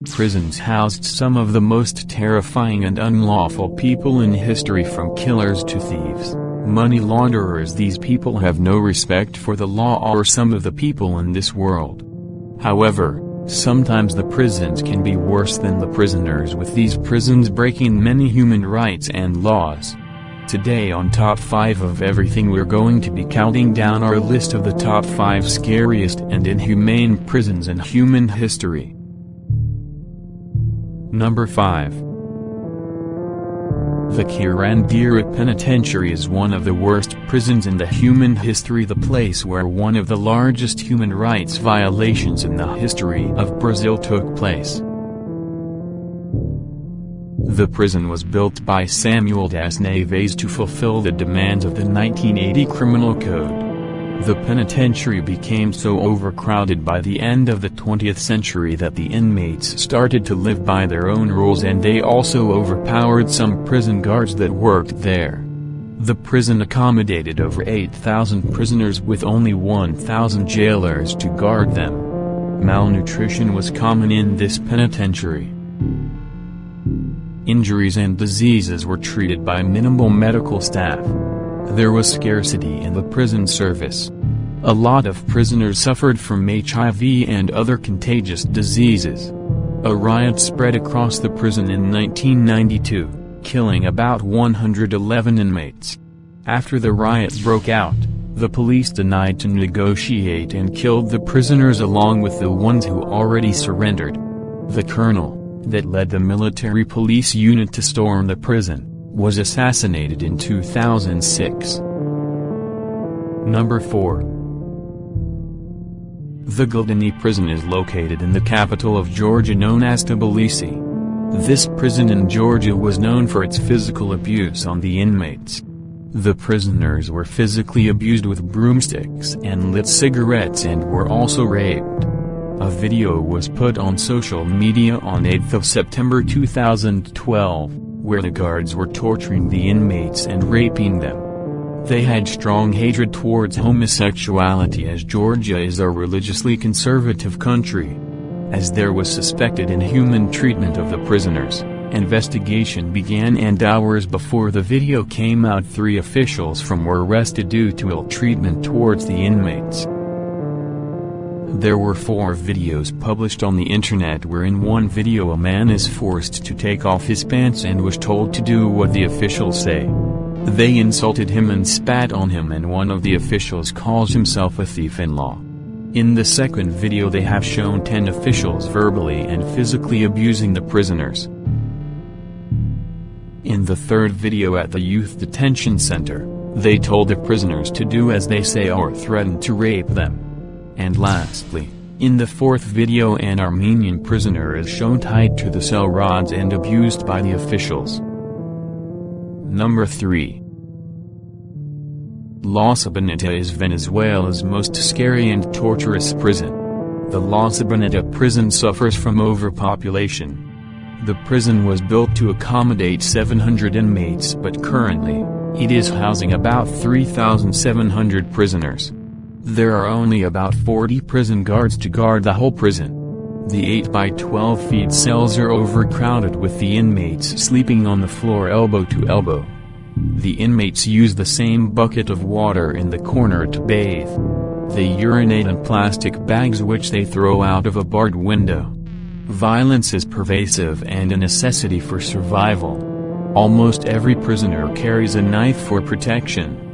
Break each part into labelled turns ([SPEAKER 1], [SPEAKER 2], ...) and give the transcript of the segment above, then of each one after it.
[SPEAKER 1] Prisons housed some of the most terrifying and unlawful people in history, from killers to thieves, money launderers. These people have no respect for the law or some of the people in this world. However, sometimes the prisons can be worse than the prisoners, with these prisons breaking many human rights and laws. Today on Top 5 of Everything, we're going to be counting down our list of the top 5 scariest and inhumane prisons in human history. Number 5. The Kirandira Penitentiary is one of the worst prisons in the human history, the place where one of the largest human rights violations in the history of Brazil took place. The prison was built by Samuel das Neves to fulfill the demands of the 1980 Criminal Code. The penitentiary became so overcrowded by the end of the 20th century that the inmates started to live by their own rules, and they also overpowered some prison guards that worked there. The prison accommodated over 8,000 prisoners with only 1,000 jailers to guard them. Malnutrition was common in this penitentiary. Injuries and diseases were treated by minimal medical staff. There was scarcity in the prison service. A lot of prisoners suffered from HIV and other contagious diseases. A riot spread across the prison in 1992, killing about 111 inmates. After the riot broke out, the police denied to negotiate and killed the prisoners along with the ones who already surrendered. The colonel, that led the military police unit to storm the prison, was assassinated in 2006. Number 4. The Gildani prison is located in the capital of Georgia, known as Tbilisi. This prison in Georgia was known for its physical abuse on the inmates. The prisoners were physically abused with broomsticks and lit cigarettes, and were also raped. A video was put on social media on 8th of September 2012, where the guards were torturing the inmates and raping them. They had strong hatred towards homosexuality, as Georgia is a religiously conservative country. As there was suspected inhuman treatment of the prisoners, investigation began, and hours before the video came out, 3 officials were arrested due to ill treatment towards the inmates. There were 4 videos published on the internet, where in one video a man is forced to take off his pants and was told to do what the officials say. They insulted him and spat on him, and one of the officials calls himself a thief-in-law. In the second video they have shown 10 officials verbally and physically abusing the prisoners. In the third video at the youth detention center, they told the prisoners to do as they say or threatened to rape them. And lastly, in the fourth video, an Armenian prisoner is shown tied to the cell rods and abused by the officials. Number 3. La Sabaneta is Venezuela's most scary and torturous prison. The La Sabaneta prison suffers from overpopulation. The prison was built to accommodate 700 inmates, but currently, it is housing about 3,700 prisoners. There are only about 40 prison guards to guard the whole prison. The 8 by 12 feet cells are overcrowded, with the inmates sleeping on the floor elbow to elbow. The inmates use the same bucket of water in the corner to bathe. They urinate in plastic bags which they throw out of a barred window. Violence is pervasive and a necessity for survival. Almost every prisoner carries a knife for protection.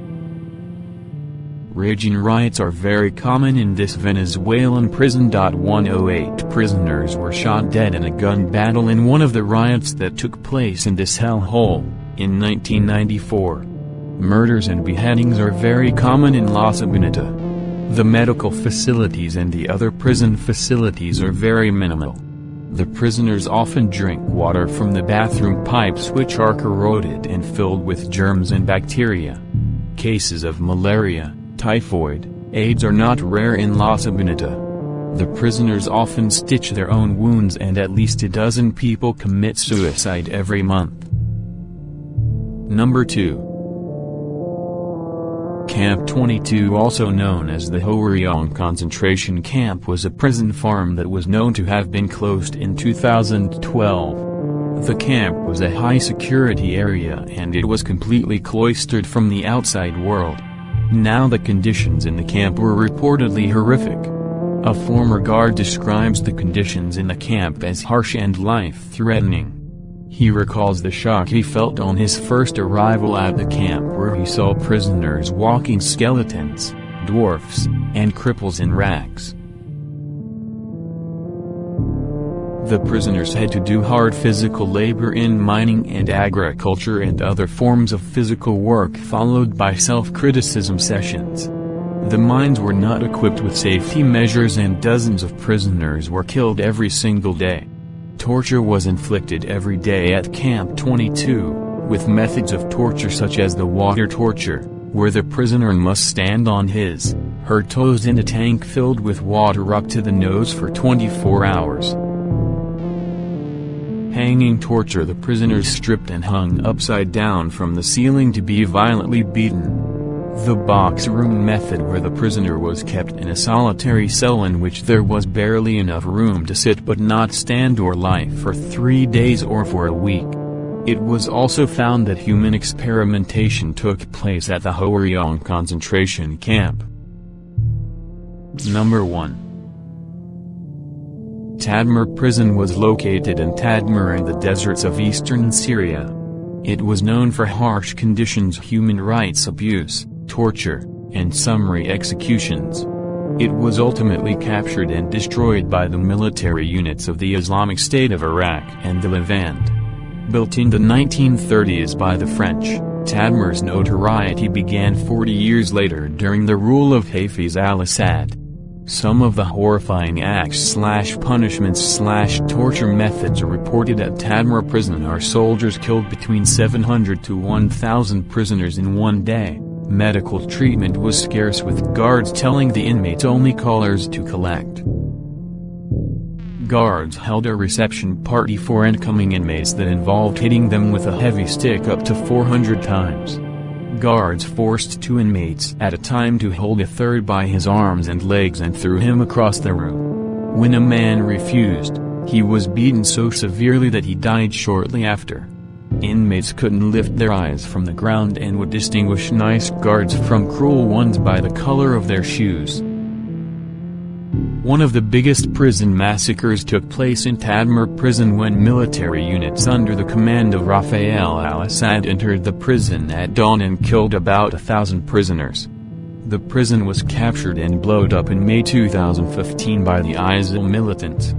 [SPEAKER 1] Raging riots are very common in this Venezuelan prison. 108 prisoners were shot dead in a gun battle in one of the riots that took place in this hellhole, in 1994. Murders and beheadings are very common in La Sabaneta. The medical facilities and the other prison facilities are very minimal. The prisoners often drink water from the bathroom pipes, which are corroded and filled with germs and bacteria. Cases of malaria, typhoid, AIDS are not rare in La Sabaneta. The prisoners often stitch their own wounds, and at least a dozen people commit suicide every month. Number 2. Camp 22, also known as the Hwoarang concentration camp, was a prison farm that was known to have been closed in 2012. The camp was a high-security area and it was completely cloistered from the outside world. Now the conditions in the camp were reportedly horrific. A former guard describes the conditions in the camp as harsh and life-threatening. He recalls the shock he felt on his first arrival at the camp, where he saw prisoners walking skeletons, dwarfs, and cripples in racks. The prisoners had to do hard physical labor in mining and agriculture and other forms of physical work, followed by self-criticism sessions. The mines were not equipped with safety measures and dozens of prisoners were killed every single day. Torture was inflicted every day at Camp 22, with methods of torture such as the water torture, where the prisoner must stand on her toes in a tank filled with water up to the nose for 24 hours. Hanging torture: the prisoners stripped and hung upside down from the ceiling to be violently beaten. The box room method, where the prisoner was kept in a solitary cell in which there was barely enough room to sit but not stand or lie, for 3 days or for a week. It was also found that human experimentation took place at the Hwoarang concentration camp. Number 1. Tadmur Prison was located in Tadmur in the deserts of eastern Syria. It was known for harsh conditions, human rights abuse, torture, and summary executions. It was ultimately captured and destroyed by the military units of the Islamic State of Iraq and the Levant. Built in the 1930s by the French, Tadmur's notoriety began 40 years later during the rule of Hafiz al-Assad. Some of the horrifying acts/punishments/torture methods reported at Tadmur Prison are: soldiers killed between 700 to 1,000 prisoners in one day. Medical treatment was scarce, with guards telling the inmates only callers to collect. Guards held a reception party for incoming inmates that involved hitting them with a heavy stick up to 400 times. Guards forced 2 inmates at a time to hold a third by his arms and legs and threw him across the room. When a man refused, he was beaten so severely that he died shortly after. Inmates couldn't lift their eyes from the ground and would distinguish nice guards from cruel ones by the color of their shoes. One of the biggest prison massacres took place in Tadmur Prison when military units under the command of Rafael al-Assad entered the prison at dawn and killed about 1,000 prisoners. The prison was captured and blown up in May 2015 by the ISIL militants.